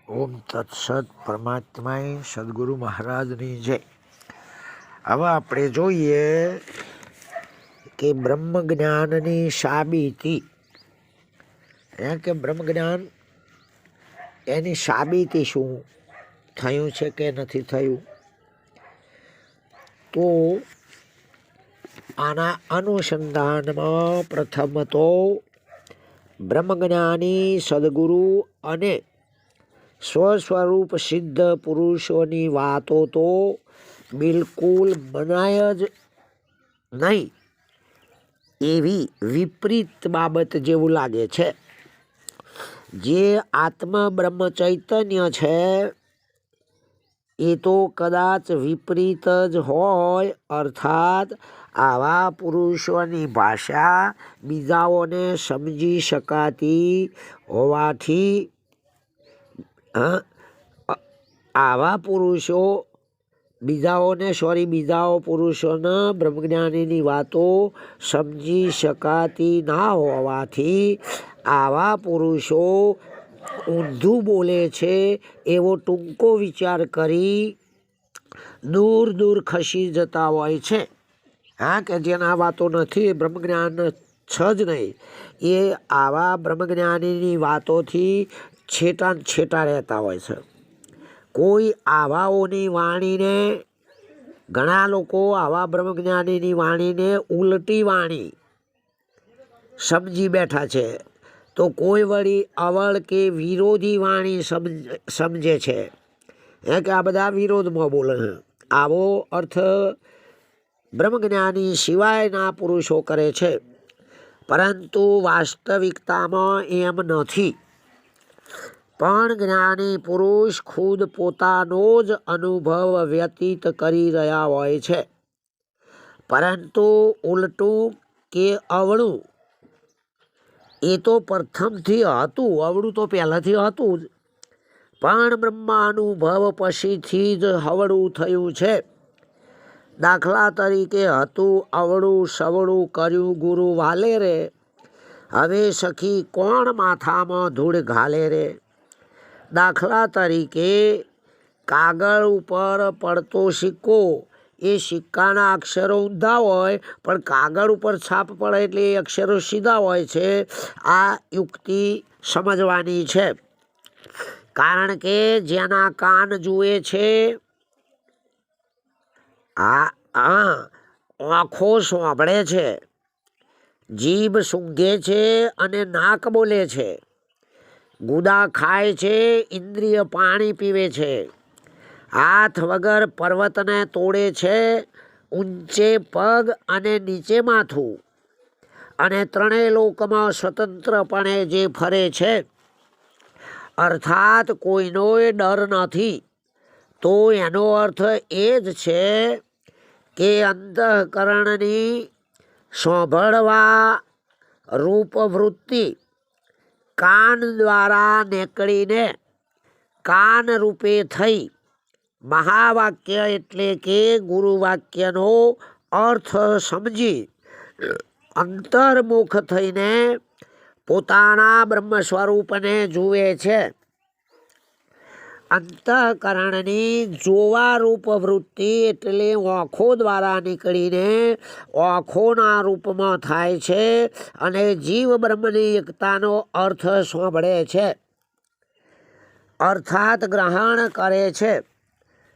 ઓમ તત્સત પરમાત્માએ સદગુરુ મહારાજની જય. હવે આપણે જોઈએ કે બ્રહ્મ જ્ઞાનની સાબિતી કે બ્રહ્મ જ્ઞાન એની સાબિતી શું થયું છે કે નથી થયું. તો આના અનુસંધાનમાં પ્રથમ તો બ્રહ્મજ્ઞાની સદગુરુ અને સ્વસ્વરૂપ સિદ્ધ પુરુષોની વાતો તો બિલકુલ મનાય જ નહીં એવી વિપરીત બાબત જેવું લાગે છે. જે આત્મ બ્રહ્મ ચૈતન્ય છે એ તો કદાચ વિપરીત જ હોય, અર્થાત આવા પુરુષોની ભાષા બીજાઓને સમજી શકાતી હોવાથી આવા પુરુષો બીજાઓ પુરુષોના બ્રહ્મજ્ઞાનીની વાતો સમજી શકાતી ના હોવાથી આવા પુરુષો ઊંધું બોલે છે એવો ટૂંકો વિચાર કરી દૂર દૂર ખસી જતા હોય છે. કે જેના વાતો નથી, બ્રહ્મજ્ઞાન છે જ નહીં, એ આવા બ્રહ્મજ્ઞાનીની વાતોથી છેટા રહેતા હોય છે. કોઈ આવાઓની વાણીને, ઘણા લોકો આવા બ્રહ્મજ્ઞાનીની વાણીને ઉલટી વાણી સમજી બેઠા છે, તો કોઈ વળી અવળ કે વિરોધી વાણી સમજે છે કે આ બધા વિરોધમાં બોલે છે. આવો અર્થ બ્રહ્મજ્ઞાની સિવાયના પુરુષો કરે છે, પરંતુ વાસ્તવિકતામાં એમ નથી. પણ જ્ઞાની પુરુષ ખુદ પોતાનો જ અનુભવ વ્યતીત કરી રહ્યા હોય છે, પરંતુ ઉલટું કે અવળું એ તો પ્રથમથી હતું, અવળું તો પહેલાંથી હતું જ, પણ બ્રહ્માનુભવ પછીથી જ હવળું થયું છે. દાખલા તરીકે હતું અવળું સવળું કર્યું ગુરુ વાલે રે, હવે સખી કોણ માથામાં ધૂળ ઘાલે રે. દાખલા તરીકે કાગળ ઉપર પડતો સિક્કો, એ સિક્કાના અક્ષરો ઊંધા હોય પણ કાગળ ઉપર છાપ પડે એટલે એ અક્ષરો સીધા હોય છે. આ યુક્તિ સમજવાની છે, કારણ કે જેના કાન જુએ છે, આંખો સાંભળે છે, જીભ સૂંઘે છે અને નાક બોલે છે, ગુદા ખાય છે, ઇન્દ્રિય પાણી પીવે છે, હાથ વગર પર્વતને તોડે છે, ઊંચે પગ અને નીચે માથું, અને ત્રણેય લોકમાં સ્વતંત્રપણે જે ફરે છે, અર્થાત કોઈનો ડર નથી. તો એનો અર્થ એ જ છે કે અંતઃકરણની સાંભળવા રૂપવૃત્તિ કાન દ્વારા નીકળીને કાન રૂપે થઈ મહાવાક્ય એટલે કે ગુરુવાક્યનો અર્થ સમજી અંતર્મુખ થઈને પોતાના બ્રહ્મ સ્વરૂપને જુએ છે. અંતઃકરણની જોવા રૂપ વૃત્તિ એટલે આંખો દ્વારા નીકળીને આંખોના રૂપમાં થાય છે અને જીવ બ્રહ્મની એકતાનો અર્થ સાંભળે છે, અર્થાત ગ્રહણ કરે છે.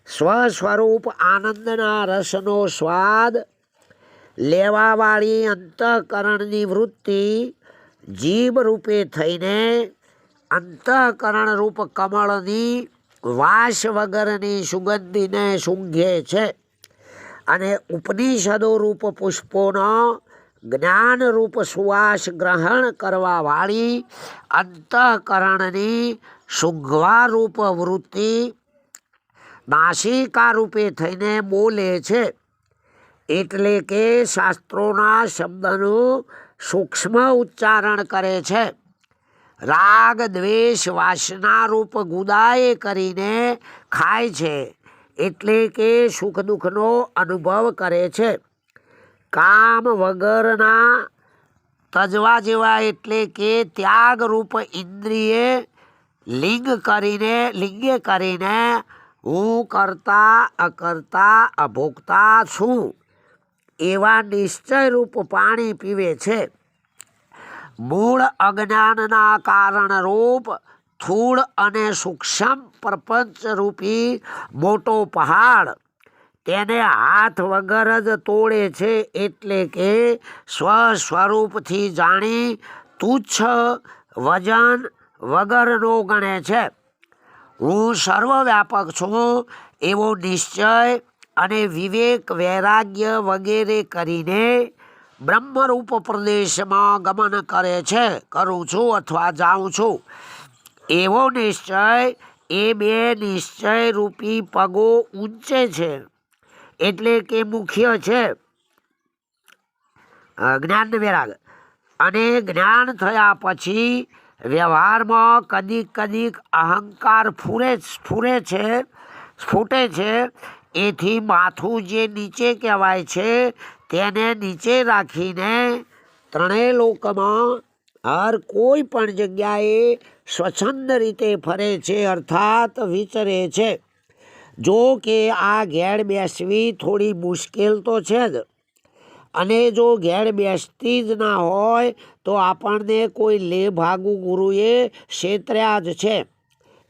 સ્વસ્વરૂપ આનંદના રસનો સ્વાદ લેવાવાળી અંતઃકરણની વૃત્તિ જીભ રૂપે થઈને અંતઃકરણ રૂપ કમળની વાસ વગરની સુગંધીને સૂંઘે છે, અને ઉપનિષદો રૂપ પુષ્પોનો જ્ઞાન રૂપ સુવાસ ગ્રહણ કરવા વાળી અંતઃકરણની સૂંઘવા રૂપ વૃત્તિ નાસિકા રૂપે થઈને બોલે છે. એટલે કે શાસ્ત્રોના શબ્દનું સૂક્ષ્મ ઉચ્ચારણ કરે છે. રાગ દ્વેષ વાસના રૂપ ગુદાએ કરીને ખાય છે, એટલે કે સુખ દુઃખનો અનુભવ કરે છે. કામ વગરના તજવા જેવા એટલે કે ત્યાગ રૂપ ઇન્દ્રિય લિંગે કરીને હું કરતા અકર્તા અભોગતા છું એવા નિશ્ચયરૂપ પાણી પીવે છે. મૂળ અજ્ઞાનના કારણરૂપ સ્થૂળ અને સૂક્ષ્મ પ્રપંચરૂપી મોટો પહાડ તેને હાથ વગર જ તોડે છે. એટલે કે સ્વસ્વરૂપથી જાણી તુચ્છ વજન વગરનો ગણે છે. હું સર્વવ્યાપક છું એવો નિશ્ચય અને વિવેક વૈરાગ્ય વગેરે કરીને બ્રહ્મરૂપ પ્રદેશમાં ગમન કરું છું અથવા જાઉં છું. એવો નિશ્ચય એ બે નિશ્ચયરૂપી પગો ઊંચે છે. એટલે કે મુખ્ય છે જ્ઞાન વૈરાગ. અને જ્ઞાન થયા પછી વ્યવહારમાં કદીક અહંકાર સ્ફૂટે છે. એથી માથું જે નીચે કહેવાય છે તેને નીચે રાખીને ત્રણેય લોકમાં હર કોઈ પણ જગ્યાએ સ્વચ્છંદ રીતે ફરે છે અર્થાત વિચરે છે. જો કે આ ઘેર બેસવી થોડી મુશ્કેલ તો છે જ, અને જો ઘેર બેસતી જ ના હોય તો આપણને કોઈ લેભાગુ ગુરુએ છેતર્યા જ છે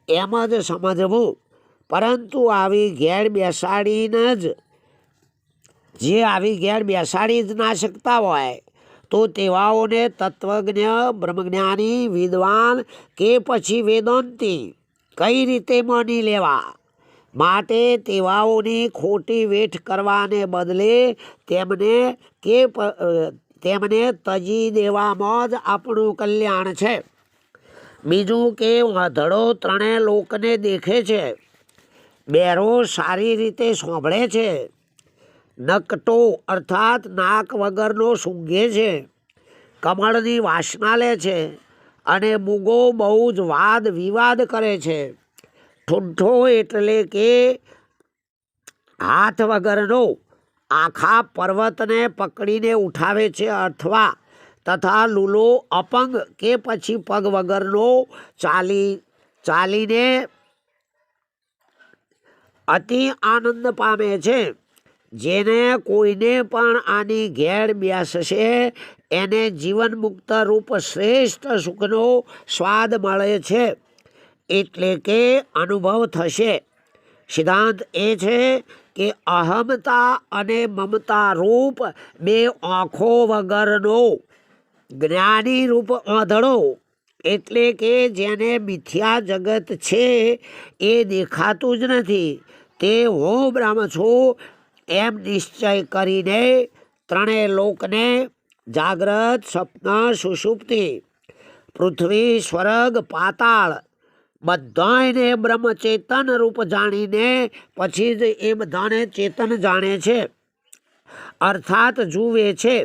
એમ જ સમજવું. પરંતુ આવી ઘેર બેસાડી જ ના શકતા હોય તો તેવાઓને તત્વજ્ઞ બ્રહ્મજ્ઞાની વિદ્વાન કે પછી વેદાંતી કઈ રીતે માની લેવા? માટે તેવાઓની ખોટી વેઠ કરવાને બદલે તેમને તજી દેવામાં જ આપણું કલ્યાણ છે. બીજું કે વાંધળો ત્રણેય લોકને દેખે છે, બેરો સારી રીતે સાંભળે છે, નકટો અર્થાત નાક વગરનો સૂંઘે છે, કમળની વાસના લે છે, અને મૂગો બહુ જ વાદ વિવાદ કરે છે, ઠૂંઠો એટલે કે હાથ વગરનો આખા પર્વતને પકડીને ઉઠાવે છે તથા લૂલો અપંગ કે પછી પગ વગરનો ચાલીને અતિ આનંદ પામે છે. જેને કોઈને પણ આની ઘેર બેસશે એને જીવન મુક્ત રૂપ શ્રેષ્ઠ સુખનો સ્વાદ મળે છે, એટલે કે અનુભવ થશે. સિદ્ધાંત એ છે કે અહમતા અને મમતા રૂપ બે આંખો વગરનો જ્ઞાની રૂપ આંધળો એટલે કે જેને મિથ્યા જગત છે એ દેખાતું જ નથી તે હું બ્રહ્મ છું એમ નિશ્ચય કરીને ત્રણેય લોકને જાગ્રત, સ્વપ્ન, સુષુપ્તિ, પૃથ્વી, સ્વર્ગ, પાતાળ બધાને બ્રહ્મચેતન રૂપ જાણીને પછી જ એ બધાને ચેતન જાણે છે અર્થાત જુએ છે.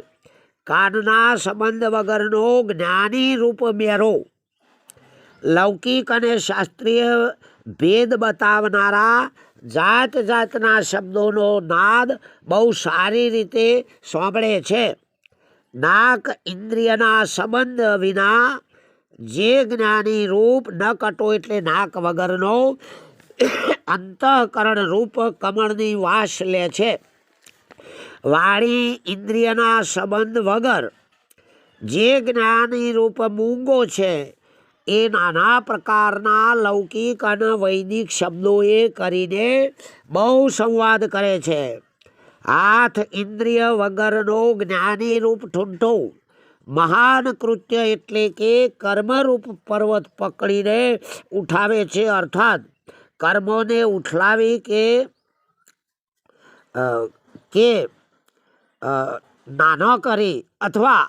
કાનના સંબંધ વગરનો જ્ઞાની રૂપ બેરો લૌકિક અને શાસ્ત્રીય ભેદ બતાવનારા જાતના શબ્દોનો નાદ બહુ સારી રીતે સાંભળે છે. નાક ઇન્દ્રિયના સંબંધ વિના જે જ્ઞાની રૂપ ન કટો એટલે નાક વગરનો અંતઃકરણ રૂપ કમળની વાસ લે છે. વાણી ઇન્દ્રિયના સંબંધ વગર જે જ્ઞાની રૂપ મૂંગો છે એ નાના પ્રકારના લૌકિક અને વૈદિક શબ્દોએ કરીને બહુ સંવાદ કરે છે. હાથ ઇન્દ્રિય વગરનો જ્ઞાની રૂપ ઠૂંઠો મહાન કૃત્ય એટલે કે કર્મરૂપ પર્વત પકડીને ઉઠાવે છે અર્થાત કર્મોને ઉઠલાવી કે નાનો કરી અથવા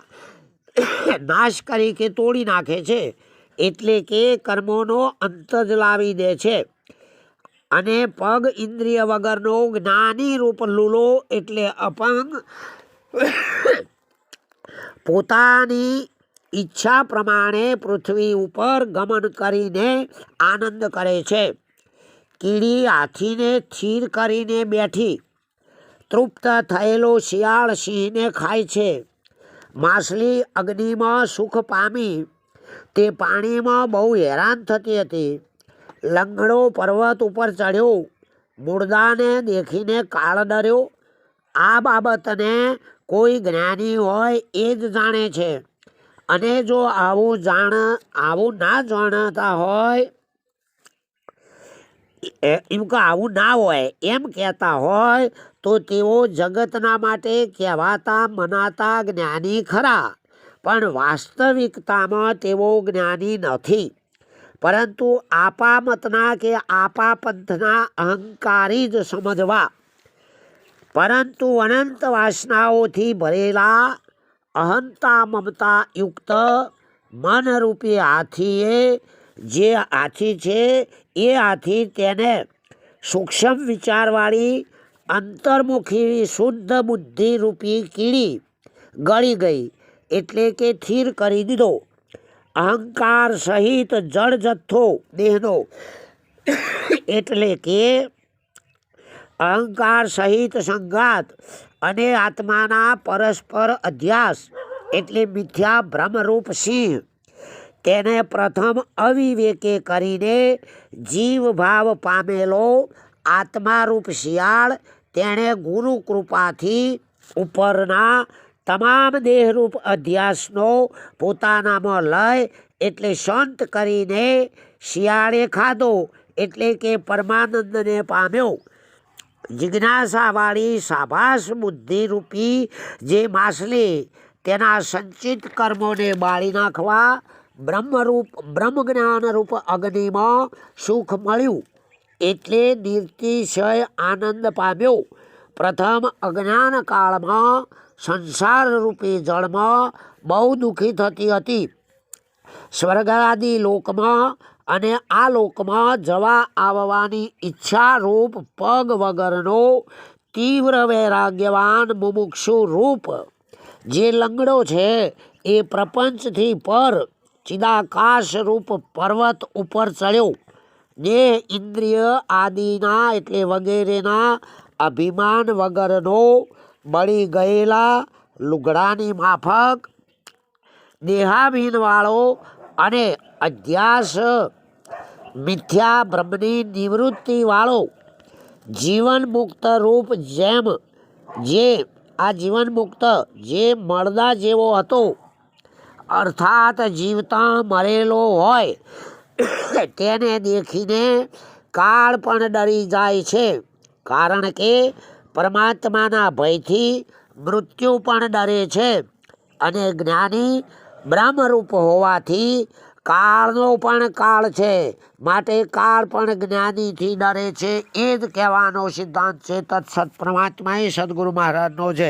નાશ કરી કે તોડી નાખે છે. એટલે કે કર્મોનો અંત જ લાવી દે છે. અને પગ ઇન્દ્રિય વગરનો જ્ઞાની રૂપ લૂલો એટલે અપંગ પોતાની ઈચ્છા પ્રમાણે પૃથ્વી ઉપર ગમન કરીને આનંદ કરે છે. કીડી હાથીને સ્થિર કરીને બેઠી, તૃપ્ત થયેલો શિયાળ સિંહને ખાય છે, માછલી અગ્નિમાં સુખ પામી તે પાણીમાં બહુ હેરાન થતી હતી. લંગડો પર્વત ઉપર ચડ્યો, મુર્દાને દેખીને કાળ ડર્યો. આ બાબતને કોઈ જ્ઞાની હોય એ જ જાણે છે. અને જો આવું ના જાણતા હોય આવું ના હોય એમ કહેતા હોય તો તેઓ જગતના માટે કહેવાતા મનાતા જ્ઞાની ખરા, પણ વાસ્તવિકતામાં તેઓ જ્ઞાની નથી, પરંતુ આપા મતના કે આપા પંથના અહંકારી જ સમજવા. પરંતુ અનંત વાસનાઓથી ભરેલા અહંતા મમતા યુક્ત મનરૂપી હાથીએ જે હાથી છે એ હાથી તેને સૂક્ષ્મ વિચારવાળી અંતર્મુખી શુદ્ધ બુદ્ધિરૂપી કીડી ગળી ગઈ, એટલે કે થીર કરી દીધો. અહંકાર સહિત જળ જથ્થો દેહનો એટલે કે અહંકાર સહિત સંઘાત અને આત્માના પરસ્પર અધ્યાસ એટલે મિથ્યા ભ્રમરૂપ સિંહ, તેને પ્રથમ અવિવેકે કરીને જીવ ભાવ પામેલો આત્મારૂપ શિયાળ તેણે ગુરુ કૃપાથી ઉપરના તમામ દેહરૂપ અધ્યાસનો પોતાનામાં લય એટલે શાંત કરીને શિયાળે ખાધો, એટલે કે પરમાનંદને પામ્યો. જિજ્ઞાસાવાળી સાભાસ બુદ્ધિરૂપી જે માછલી તેના સંચિત કર્મોને બાળી નાખવા બ્રહ્મજ્ઞાનરૂપ અગ્નિમાં સુખ મળ્યું એટલે નિર્તિશય આનંદ પામ્યો. પ્રથમ અજ્ઞાન કાળમાં સંસારરૂપી જળમાં બહુ દુઃખી થતી હતી. સ્વર્ગાદિ લોકમાં અને આ લોકમાં જવા આવવાની ઈચ્છારૂપ પગ વગરનો તીવ્ર વૈરાગ્યવાન મુમુક્ષુ રૂપ જે લંગડો છે એ પ્રપંચથી પર ચિદાકાશ રૂપ પર્વત ઉપર ચડ્યો. દેહ ઇન્દ્રિય આદિના એટલે વગેરેના અભિમાન વગરનો બળી ગયેલા લુગડાની માફક દેહાભીનવાળો અને અધ્યાસ મિથ્યા બ્રહ્મની નિવૃત્તિવાળો જીવન મુક્ત રૂપ જે આ જીવન મુક્ત જે મળદા જેવો હતો, અર્થાત જીવતા મરેલો હોય તેને દેખીને કાળ પણ ડરી જાય છે, કારણ કે પરમાત્માના ભયથી મૃત્યુ પણ ડરે છે. અને જ્ઞાની બ્રહ્મરૂપ હોવાથી કાળનો પણ કાળ છે, માટે કાળ પણ જ્ઞાનીથી ડરે છે. એ જ કહેવાનો સિદ્ધાંત છે. તત્સત. પરમાત્માએ સદગુરુ મહારાજનો જય.